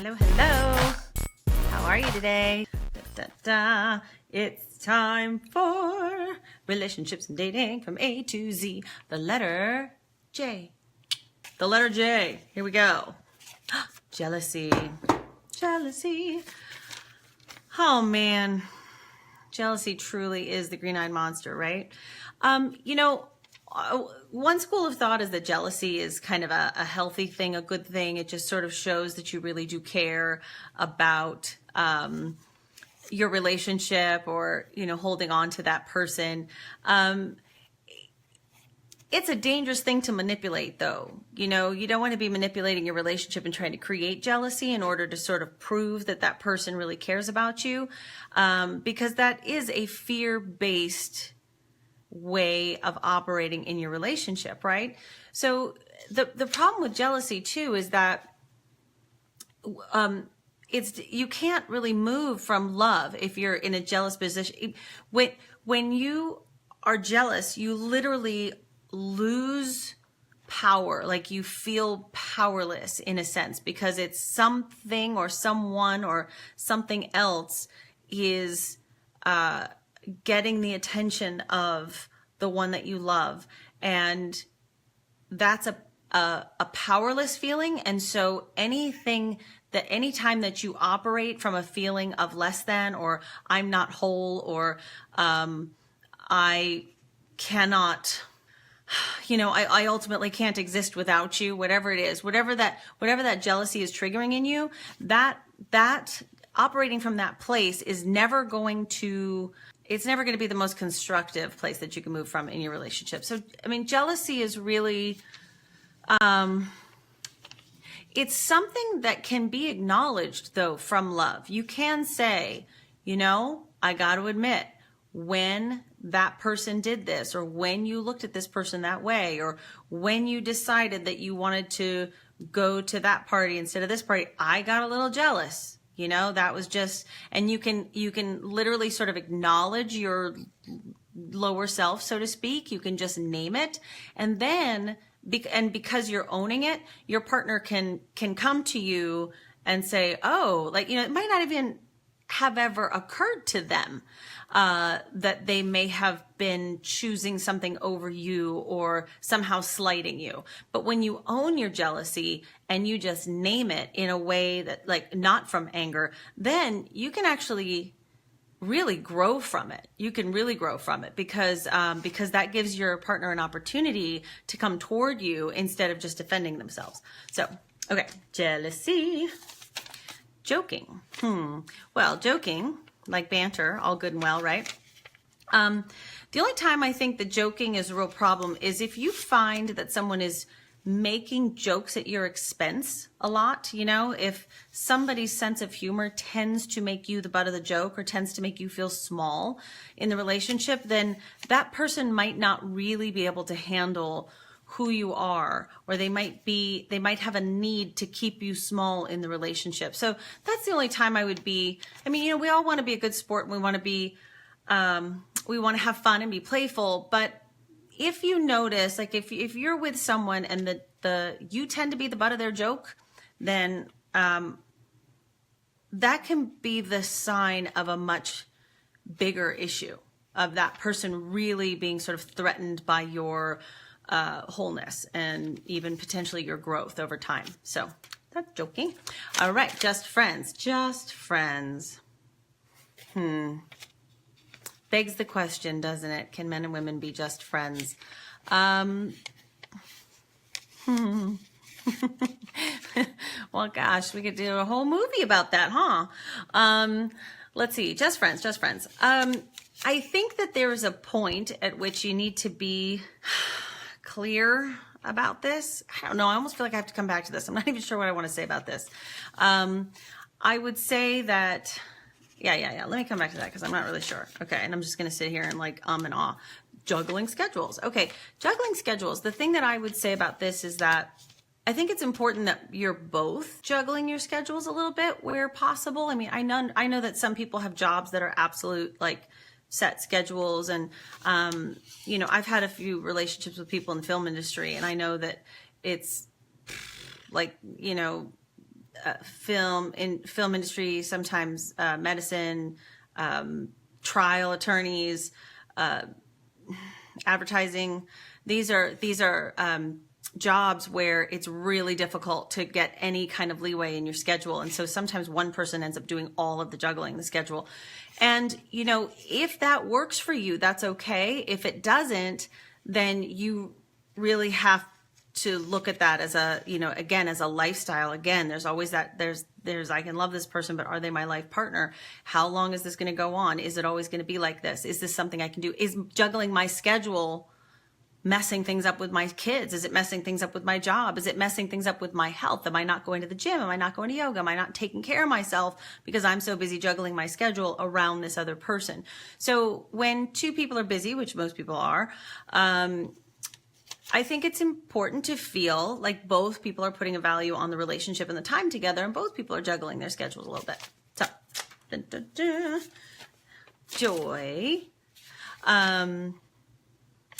Hello, hello. How are you today? Da, da, da. It's time for relationships and dating from A to Z. The letter J. The letter J. Here we go. Jealousy. Jealousy. Oh, man. Jealousy truly is the green-eyed monster, right? One school of thought is that jealousy is kind of a healthy thing, a good thing. It just sort of shows that you really do care about your relationship or, holding on to that person. It's a dangerous thing to manipulate, though. You don't want to be manipulating your relationship and trying to create jealousy in order to sort of prove that that person really cares about you, because that is a fear-based way of operating in your relationship, right? So the problem with jealousy too is that you can't really move from love if you're in a jealous position. When you are jealous, you literally lose power, like you feel powerless in a sense, because it's something or someone or something else is getting the attention of the one that you love, and that's a powerless feeling. And so anytime that you operate from a feeling of less than, or I'm not whole, or I cannot, I ultimately can't exist without you, whatever it is, whatever that jealousy is triggering in you, that operating from that place is never going to be the most constructive place that you can move from in your relationship. So, jealousy is really, it's something that can be acknowledged, though, from love. You can say, I got to admit, when that person did this, or when you looked at this person that way, or when you decided that you wanted to go to that party instead of this party, I got a little jealous. That was just, and you can literally sort of acknowledge your lower self, so to speak. You can just name it. And then, because you're owning it, your partner can come to you and say, oh, it might not even have ever occurred to them that they may have been choosing something over you or somehow slighting you. But when you own your jealousy and you just name it in a way that, not from anger, then you can actually really grow from it. You can really grow from it because that gives your partner an opportunity to come toward you instead of just defending themselves. So, okay, jealousy. Joking. Well, joking, like banter, all good and well, right? The only time I think that joking is a real problem is if you find that someone is making jokes at your expense a lot. If somebody's sense of humor tends to make you the butt of the joke or tends to make you feel small in the relationship, then that person might not really be able to handle who you are, or they might have a need to keep you small in the relationship. So that's the only time I would be, we all want to be a good sport, and we want to have fun and be playful. But if you notice, if you're with someone and you tend to be the butt of their joke, then that can be the sign of a much bigger issue, of that person really being sort of threatened by your wholeness and even potentially your growth over time. So that's joking. All right, just friends. Just friends. Begs the question, doesn't it? Can men and women be just friends? Well, gosh, we could do a whole movie about that, huh? Let's see. Just friends. I think that there is a point at which you need to be clear about this. I don't know. I almost feel like I have to come back to this. I'm not even sure what I want to say about this. I would say that, yeah. Let me come back to that because I'm not really sure. Okay. And I'm just going to sit here and and ah. Juggling schedules. Okay. Juggling schedules. The thing that I would say about this is that I think it's important that you're both juggling your schedules a little bit where possible. I know that some people have jobs that are absolute set schedules, and I've had a few relationships with people in the film industry, and I know that it's film industry, sometimes medicine, trial attorneys, advertising. These are jobs where it's really difficult to get any kind of leeway in your schedule. And so sometimes one person ends up doing all of the juggling, the schedule. And, if that works for you, that's okay. If it doesn't, then you really have to look at that as again, as a lifestyle. Again, there's always that, there's, I can love this person, but are they my life partner? How long is this going to go on? Is it always going to be like this? Is this something I can do? Is juggling my schedule messing things up with my kids? Is it messing things up with my job? Is it messing things up with my health? Am I not going to the gym? Am I not going to yoga? Am I not taking care of myself because I'm so busy juggling my schedule around this other person? So when two people are busy, which most people are, I think it's important to feel like both people are putting a value on the relationship and the time together, and both people are juggling their schedules a little bit. So, dun, dun, dun. Joy.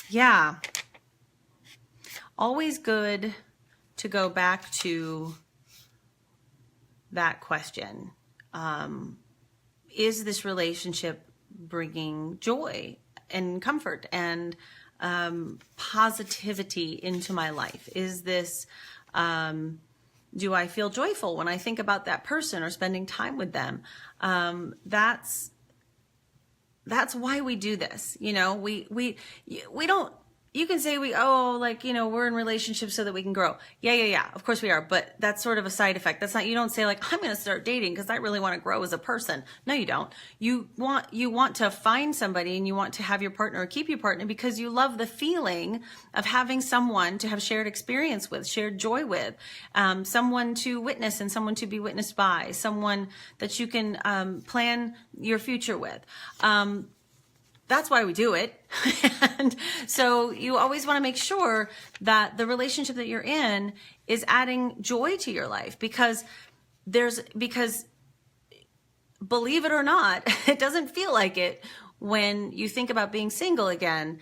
Yeah. Always good to go back to that question. Is this relationship bringing joy and comfort and positivity into my life? Is this, do I feel joyful when I think about that person or spending time with them? That's why we do this. We don't, you can say we're in relationships so that we can grow. Yeah. Of course we are. But that's sort of a side effect. That's not, you don't say like, I'm going to start dating because I really want to grow as a person. No, you don't. You want to find somebody and you want to have your partner or keep your partner because you love the feeling of having someone to have shared experience with, shared joy with, someone to witness and someone to be witnessed by, someone that you can plan your future with. That's why we do it. And so you always want to make sure that the relationship that you're in is adding joy to your life, because believe it or not, it doesn't feel like it when you think about being single again.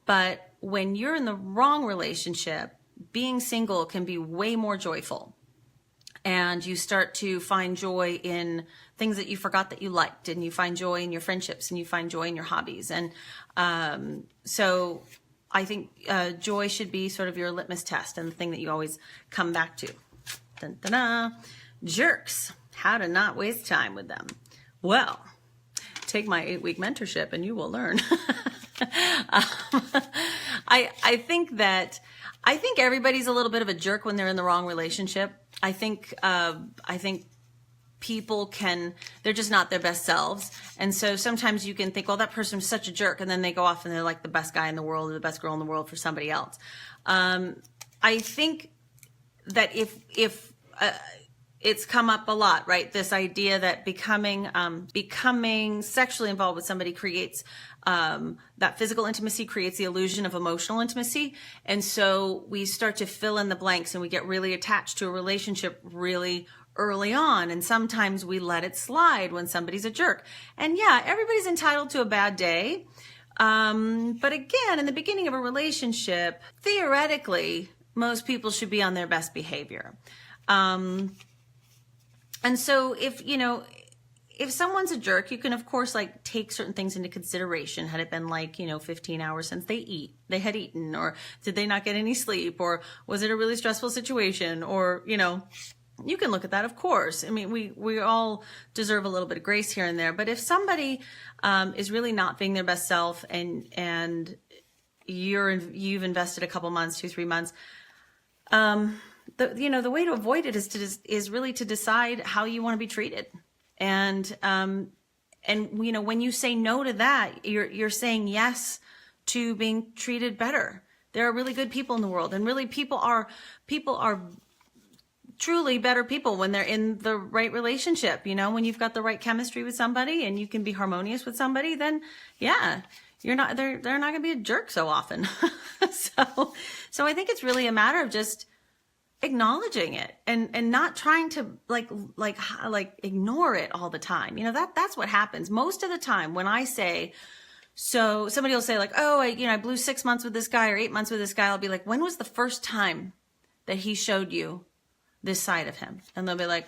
But when you're in the wrong relationship, being single can be way more joyful. And you start to find joy in things that you forgot that you liked, and you find joy in your friendships, and you find joy in your hobbies. And so I think joy should be sort of your litmus test and the thing that you always come back to. Dun, dun, dun. Jerks, how to not waste time with them. Well, take my 8-week mentorship and you will learn. I think everybody's a little bit of a jerk when they're in the wrong relationship. I think people they're just not their best selves. And so sometimes you can think, well, that person's such a jerk. And then they go off and they're like the best guy in the world or the best girl in the world for somebody else. I think that if it's come up a lot, right? This idea that becoming sexually involved with somebody creates that physical intimacy creates the illusion of emotional intimacy. And so we start to fill in the blanks and we get really attached to a relationship really early on. And sometimes we let it slide when somebody's a jerk. And yeah, everybody's entitled to a bad day. But again, in the beginning of a relationship, theoretically, most people should be on their best behavior. And so if someone's a jerk, you can of course take certain things into consideration. Had it been 15 hours since they had eaten, or did they not get any sleep, or was it a really stressful situation, or, you can look at that, of course. I mean, we all deserve a little bit of grace here and there. But if somebody is really not being their best self, and you've invested a couple months, 2-3 months, the way to avoid it is really to decide how you want to be treated. And when you say no to that, you're saying yes to being treated better. There are really good people in the world, and really people are truly better people when they're in the right relationship. When you've got the right chemistry with somebody and you can be harmonious with somebody, then yeah, they're not going to be a jerk so often. So I think it's really a matter of just acknowledging it and not trying to ignore it all the time. That's what happens most of the time when I say, so somebody will say I blew 6 months with this guy or 8 months with this guy. I'll be like, when was the first time that he showed you this side of him? And they'll be like,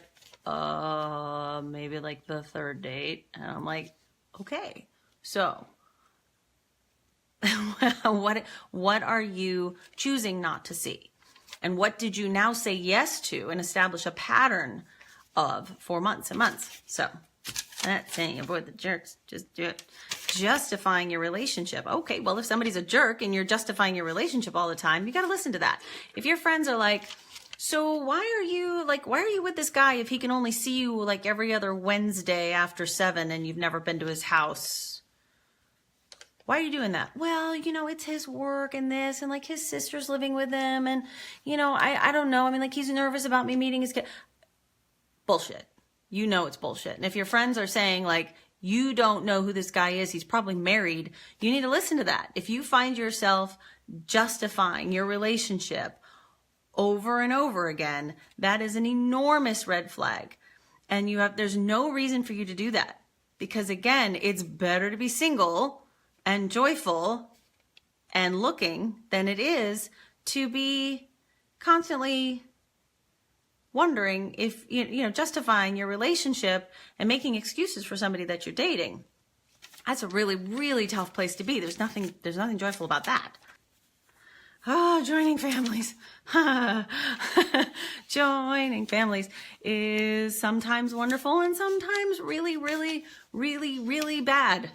maybe like the third date. And I'm like, okay, so what are you choosing not to see? And what did you now say yes to and establish a pattern of for months and months? So that's saying avoid the jerks, just do it. Justifying your relationship. Okay, well, if somebody's a jerk and you're justifying your relationship all the time, you got to listen to that. If your friends are like, so why are you with this guy if he can only see you like every other Wednesday after 7 and you've never been to his house? Why are you doing that? Well, it's his work and this, and like his sister's living with him. And, I don't know. I mean, like he's nervous about me meeting his kid. Bullshit. It's bullshit. And if your friends are saying like, you don't know who this guy is, he's probably married, you need to listen to that. If you find yourself justifying your relationship over and over again, that is an enormous red flag. And there's no reason for you to do that. Because again, it's better to be single and joyful and looking than it is to be constantly wondering if, justifying your relationship and making excuses for somebody that you're dating. That's a really, really tough place to be. There's nothing joyful about that. Oh, joining families. Joining families is sometimes wonderful and sometimes really, really, really, really bad.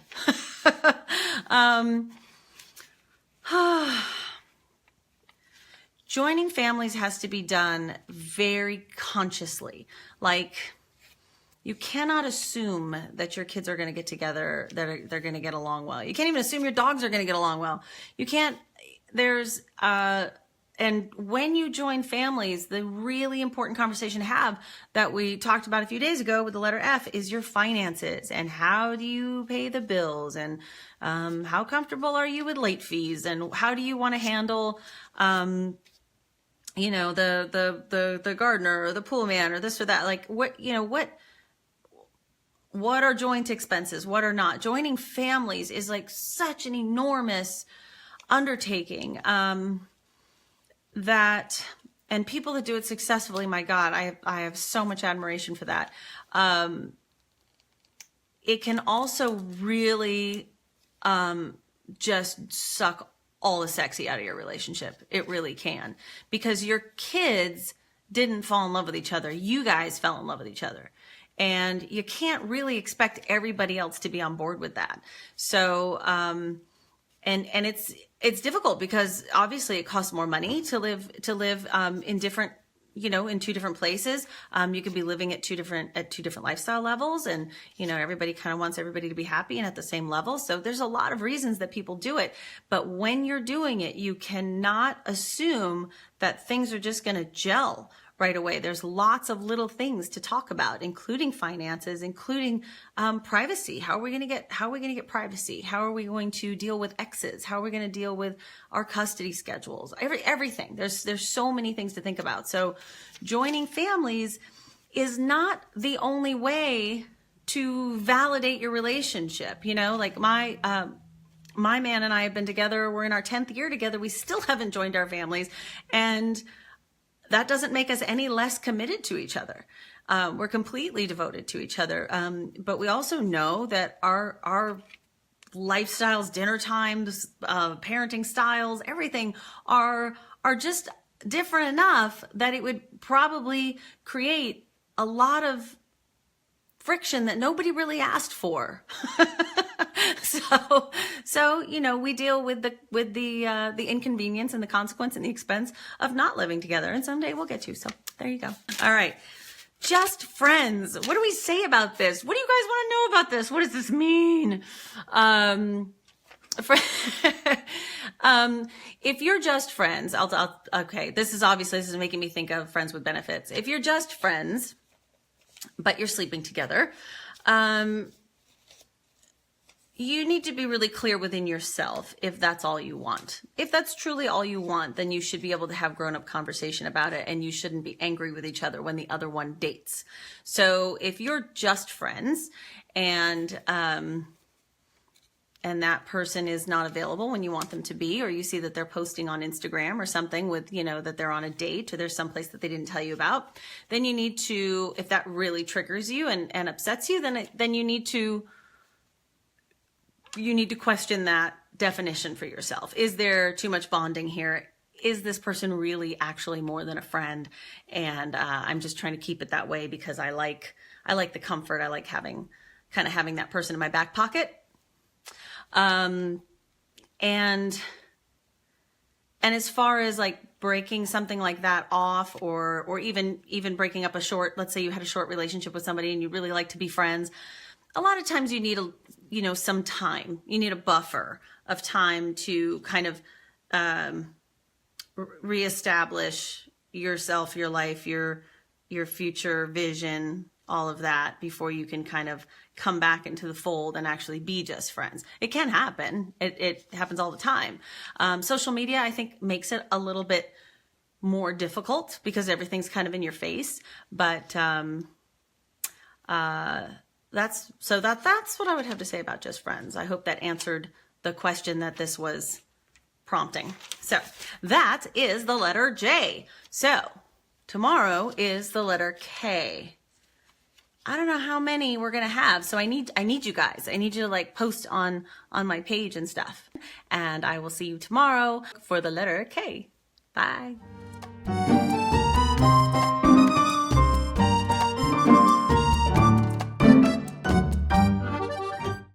Joining families has to be done very consciously. Like, you cannot assume that your kids are going to get together, that they're going to get along well. You can't even assume your dogs are going to get along well. You can't, and when you join families, the really important conversation to have that we talked about a few days ago with the letter F is your finances and how do you pay the bills and how comfortable are you with late fees and how do you want to handle, the gardener or the pool man or this or that. Like what are joint expenses? What are not? Joining families is like such an enormous undertaking, and people that do it successfully, my God, I have so much admiration for that. It can also really, just suck all the sexy out of your relationship. It really can, because your kids didn't fall in love with each other. You guys fell in love with each other. And you can't really expect everybody else to be on board with that. So, and it's difficult because obviously it costs more money to live in different, in two different places. You could be living at two different lifestyle levels, and everybody kind of wants everybody to be happy and at the same level. So there's a lot of reasons that people do it. But when you're doing it, you cannot assume that things are just going to gel right away. There's lots of little things to talk about, including finances, including privacy. How are we going to get privacy? How are we going to deal with exes? How are we going to deal with our custody schedules? Everything. There's so many things to think about. So joining families is not the only way to validate your relationship. Like my man and I have been together. We're in our 10th year together. We still haven't joined our families, and that doesn't make us any less committed to each other. We're completely devoted to each other. But we also know that our lifestyles, dinner times, parenting styles, everything are just different enough that it would probably create a lot of friction that nobody really asked for. So we deal with the inconvenience and the consequence and the expense of not living together. And someday we'll get to. So there you go. All right. Just friends. What do we say about this? What do you guys want to know about this? What does this mean? If you're just friends, okay, this is making me think of friends with benefits. If you're just friends, but you're sleeping together, you need to be really clear within yourself if that's all you want. If that's truly all you want, then you should be able to have grown-up conversation about it, and you shouldn't be angry with each other when the other one dates. So if you're just friends and that person is not available when you want them to be, or you see that they're posting on Instagram or something with, that they're on a date or there's someplace that they didn't tell you about, then you need to, if that really triggers you and upsets you, then you need to question that definition for yourself. Is there too much bonding here? Is this person really actually more than a friend? And I'm just trying to keep it that way because I like the comfort. I like having that person in my back pocket. And as far as like breaking something like that off, or even breaking up let's say you had a short relationship with somebody and you really like to be friends, a lot of times you need some time. You need a buffer of time to kind of reestablish yourself, your life, your future vision, all of that, before you can kind of come back into the fold and actually be just friends. It can happen. It happens all the time. Social media, I think, makes it a little bit more difficult because everything's kind of in your face. But that's what I would have to say about just friends. I hope that answered the question that this was prompting. So that is the letter J. So tomorrow is the letter K. I don't know how many we're going to have. So I need you guys. I need you to like post on my page and stuff. And I will see you tomorrow for the letter K. Bye.